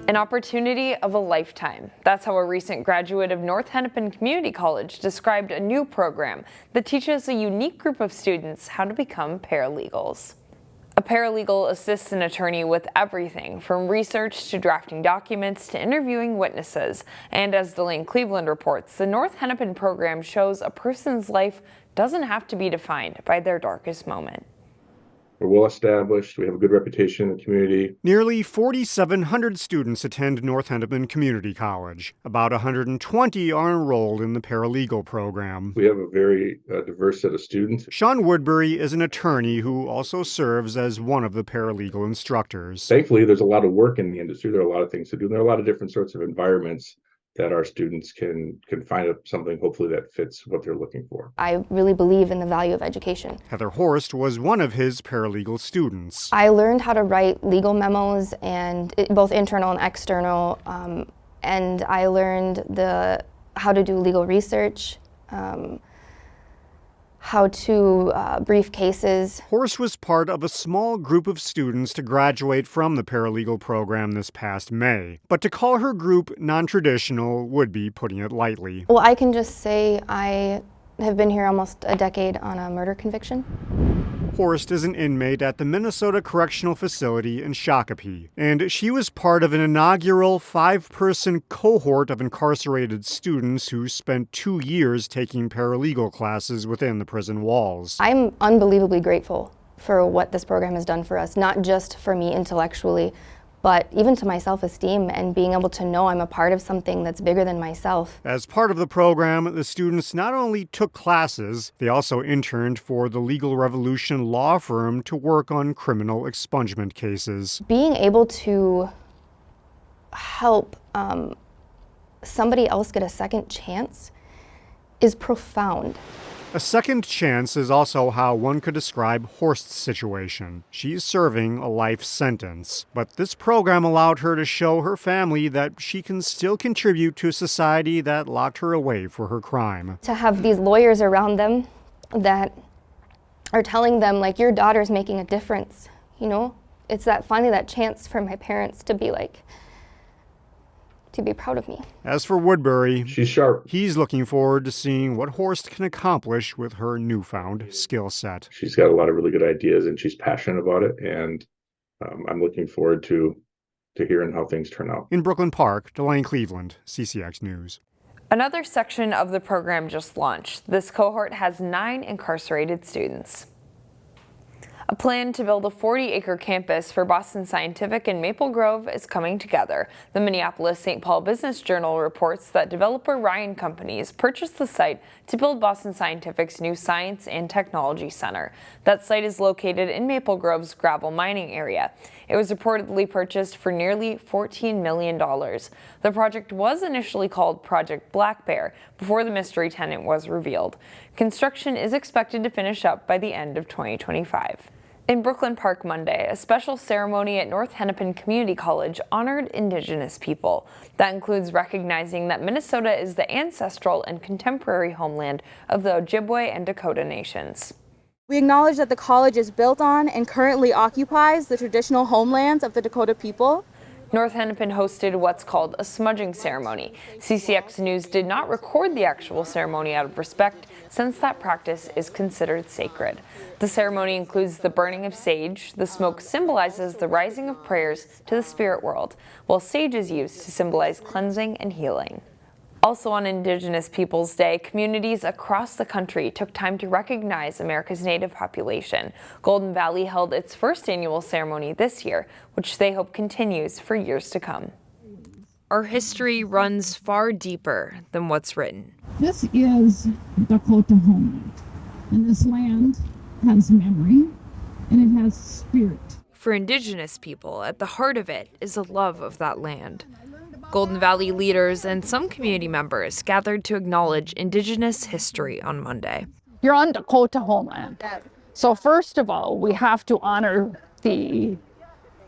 An opportunity of a lifetime. That's how a recent graduate of North Hennepin Community College described a new program that teaches a unique group of students how to become paralegals. A paralegal assists an attorney with everything from research to drafting documents to interviewing witnesses. And as Delane Cleveland reports, the North Hennepin program shows a person's life doesn't have to be defined by their darkest moment. We're well established. We have a good reputation in the community. Nearly 4,700 students attend North Hennepin Community College. About 120 are enrolled in the paralegal program. We have a very diverse set of students. Sean Woodbury is an attorney who also serves as one of the paralegal instructors. Thankfully, there's a lot of work in the industry. There are a lot of things to do. There are a lot of different sorts of environments that our students can find something hopefully that fits what they're looking for. I really believe in the value of education. Heather Horst was one of his paralegal students. I learned how to write legal memos, and both internal and external, and I learned how to do legal research, how to brief cases. Horst was part of a small group of students to graduate from the paralegal program this past May. But to call her group non-traditional would be putting it lightly. Well, I can just say I have been here almost a decade on a murder conviction. Horst is an inmate at the Minnesota Correctional Facility in Shakopee, and she was part of an inaugural 5-person cohort of incarcerated students who spent 2 years taking paralegal classes within the prison walls. I'm unbelievably grateful for what this program has done for us, not just for me intellectually, but even to my self-esteem and being able to know I'm a part of something that's bigger than myself. As part of the program, the students not only took classes, they also interned for the Legal Revolution law firm to work on criminal expungement cases. Being able to help somebody else get a second chance is profound. A second chance is also how one could describe Horst's situation. She's serving a life sentence, but this program allowed her to show her family that she can still contribute to a society that locked her away for her crime. To have these lawyers around them that are telling them, like, your daughter's making a difference, you know? It's finally that chance for my parents to be proud of me. As for Woodbury, she's sharp. He's looking forward to seeing what Horst can accomplish with her newfound skill set. She's got a lot of really good ideas and she's passionate about it, and I'm looking forward to hearing how things turn out. In Brooklyn Park, Delane Cleveland, CCX News. Another section of the program just launched. This cohort has 9 incarcerated students. A plan to build a 40-acre campus for Boston Scientific in Maple Grove is coming together. The Minneapolis-St. Paul Business Journal reports that developer Ryan Companies purchased the site to build Boston Scientific's new Science and Technology Center. That site is located in Maple Grove's gravel mining area. It was reportedly purchased for nearly $14 million. The project was initially called Project Black Bear before the mystery tenant was revealed. Construction is expected to finish up by the end of 2025. In Brooklyn Park Monday, a special ceremony at North Hennepin Community College honored Indigenous people. That includes recognizing that Minnesota is the ancestral and contemporary homeland of the Ojibwe and Dakota nations. We acknowledge that the college is built on and currently occupies the traditional homelands of the Dakota people. North Hennepin hosted what's called a smudging ceremony. CCX News did not record the actual ceremony out of respect, since that practice is considered sacred. The ceremony includes the burning of sage. The smoke symbolizes the rising of prayers to the spirit world, while sage is used to symbolize cleansing and healing. Also on Indigenous Peoples Day, communities across the country took time to recognize America's native population. Golden Valley held its first annual ceremony this year, which they hope continues for years to come. Our history runs far deeper than what's written. This is Dakota homeland, and this land has memory, and it has spirit. For Indigenous people, at the heart of it is a love of that land. Golden Valley leaders and some community members gathered to acknowledge Indigenous history on Monday. You're on Dakota homeland. So first of all, we have to honor the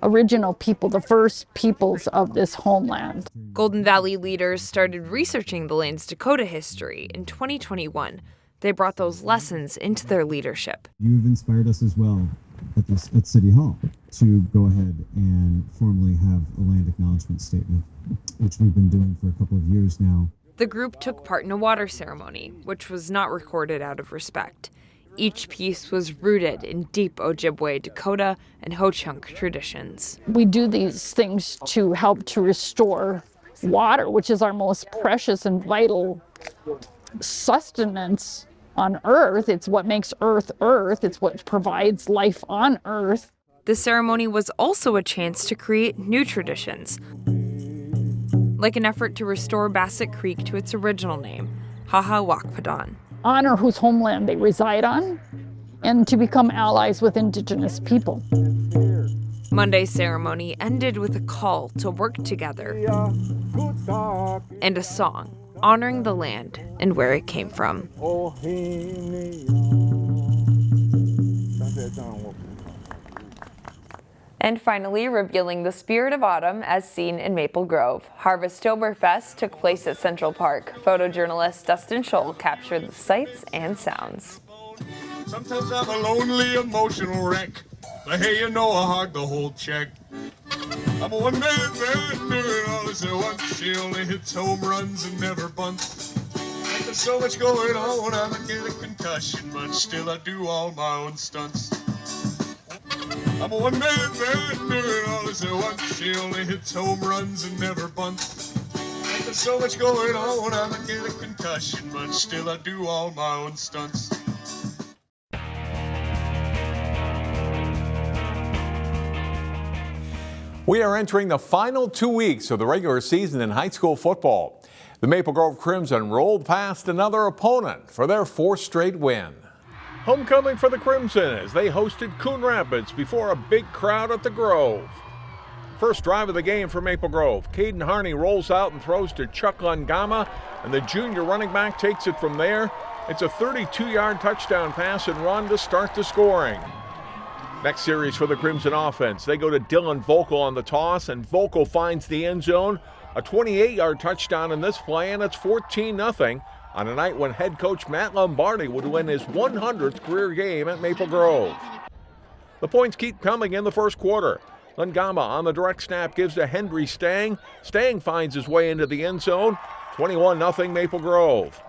original people, the first peoples of this homeland. Golden Valley leaders started researching the land's Dakota history in 2021. They brought those lessons into their leadership. You've inspired us as well at City Hall. to go ahead and formally have a land acknowledgement statement, which we've been doing for a couple of years now. The group took part in a water ceremony, which was not recorded out of respect. Each piece was rooted in deep Ojibwe, Dakota, and Ho-Chunk traditions. We do these things to help to restore water, which is our most precious and vital sustenance on Earth. It's what makes Earth Earth. It's what provides life on Earth. The ceremony was also a chance to create new traditions, like an effort to restore Bassett Creek to its original name, Hahawakpadon. Honor whose homeland they reside on, and to become allies with Indigenous people. Monday's ceremony ended with a call to work together and a song honoring the land and where it came from. And finally, revealing the spirit of autumn as seen in Maple Grove. Harvestober Fest took place at Central Park. Photojournalist Dustin Scholl captured the sights and sounds. Sometimes I'm a lonely, emotional wreck, but hey, you know I hog the whole check. I'm a one-man band doing all this at once. She only hits home runs and never bunts. There's so much going on, I might get a concussion, but still I do all my own stunts. I'm a one-man band doing all this at once. She only hits home runs and never bunts. There's so much going on, I might get a concussion, but still I do all my own stunts. We are entering the final 2 weeks of the regular season in high school football. The Maple Grove Crimson rolled past another opponent for their fourth straight win. Homecoming for the Crimson as they hosted Coon Rapids before a big crowd at the Grove. First drive of the game for Maple Grove. Caden Harney rolls out and throws to Chuck Lungama, and the junior running back takes it from there. It's a 32-yard touchdown pass and run to start the scoring. Next series for the Crimson offense. They go to Dylan Volkel on the toss, and Volkel finds the end zone. A 28-yard touchdown in this play, and it's 14-0 on a night when head coach Matt Lombardi would win his 100th career game at Maple Grove. The points keep coming in the first quarter. Lungama on the direct snap gives to Henry Stang. Stang finds his way into the end zone. 21-0 Maple Grove.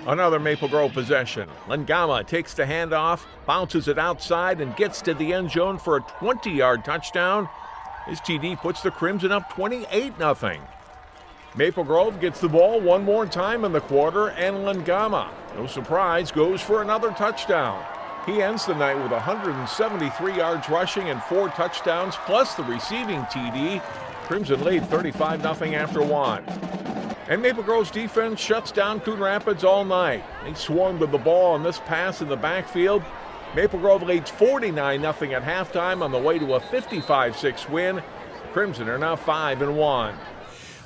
Another Maple Grove possession. Lungama takes the handoff, bounces it outside, and gets to the end zone for a 20-yard touchdown. His TD puts the Crimson up 28-0. Maple Grove gets the ball one more time in the quarter, and Lungama, no surprise, goes for another touchdown. He ends the night with 173 yards rushing and 4 touchdowns, plus the receiving TD. Crimson lead 35-0 after 1. And Maple Grove's defense shuts down Coon Rapids all night. They swarmed with the ball on this pass in the backfield. Maple Grove leads 49-0 at halftime on the way to a 55-6 win. Crimson are now 5-1.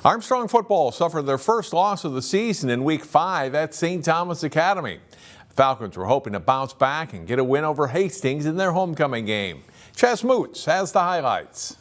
Armstrong Football suffered their first loss of the season in Week 5 at St. Thomas Academy. The Falcons were hoping to bounce back and get a win over Hastings in their homecoming game. Chas Moots has the highlights.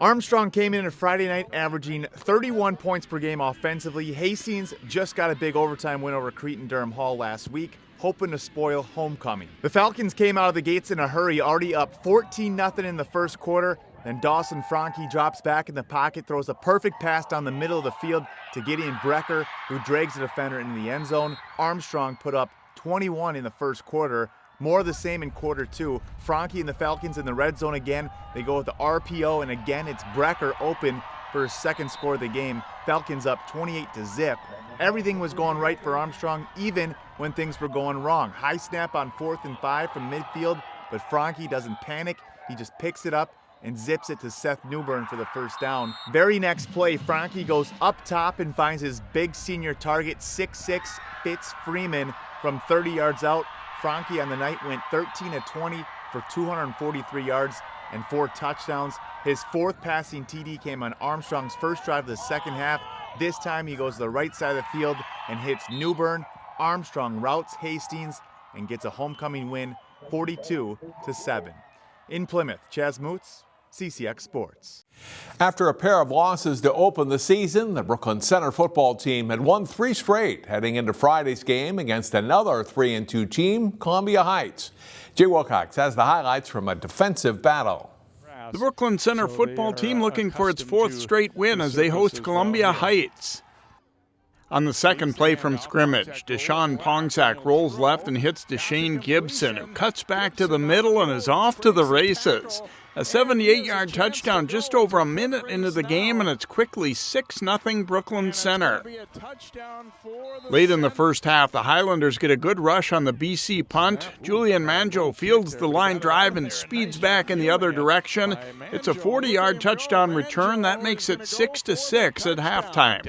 Armstrong came in at Friday night averaging 31 points per game offensively. Hastings just got a big overtime win over Cretin-Durham Hall last week, hoping to spoil homecoming. The Falcons came out of the gates in a hurry, already up 14-0 in the first quarter. Then Dawson Franke drops back in the pocket, throws a perfect pass down the middle of the field to Gideon Brecker, who drags the defender into the end zone. Armstrong put up 21 in the first quarter. More of the same in quarter two. Franke and the Falcons in the red zone again. They go with the RPO, and again it's Brecker open for his second score of the game. Falcons up 28-0. Everything was going right for Armstrong, even when things were going wrong. High snap on 4th and 5 from midfield, but Franke doesn't panic. He just picks it up and zips it to Seth Newburn for the first down. Very next play, Franke goes up top and finds his big senior target, 6'6" Fitz Freeman from 30 yards out. Franke on the night went 13-20 for 243 yards and 4 touchdowns. His 4th passing TD came on Armstrong's first drive of the second half. This time he goes to the right side of the field and hits Newburn. Armstrong routes Hastings and gets a homecoming win, 42-7. In Plymouth, Chas Moots, CCX Sports. After a pair of losses to open the season, the Brooklyn Center football team had won 3 straight heading into Friday's game against another 3-2 team, Columbia Heights. Jay Wilcox has the highlights from a defensive battle. The Brooklyn Center football team looking for its 4th straight win as they host Columbia Heights. On the second play from scrimmage, Deshaun Pongsack rolls left and hits Deshane Gibson, who cuts back to the middle and is off to the races. A 78-yard touchdown just over a minute into the game, and it's quickly 6-0 Brooklyn Center. Late in the first half, the Highlanders get a good rush on the BC punt. Julian Manjo fields the line drive and speeds back in the other direction. It's a 40-yard touchdown return. That makes it 6-6 at halftime.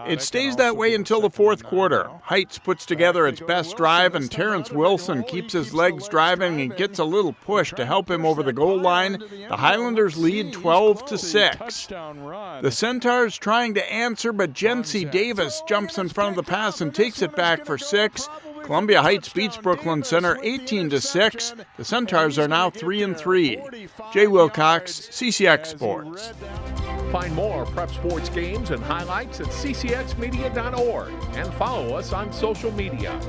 It stays that way until the fourth quarter. Heights puts together its best drive, and Terrence Wilson keeps his legs driving and gets a little push to help him over the goal line. The Highlanders lead 12-6. The Centaurs trying to answer, but Jency Davis jumps in front of the pass and takes it back for 6. Columbia Heights beats Brooklyn Center 18-6. The Centaurs are now 3-3. Jay Wilcox, CCX Sports. Find more prep sports games and highlights at ccxmedia.org and follow us on social media.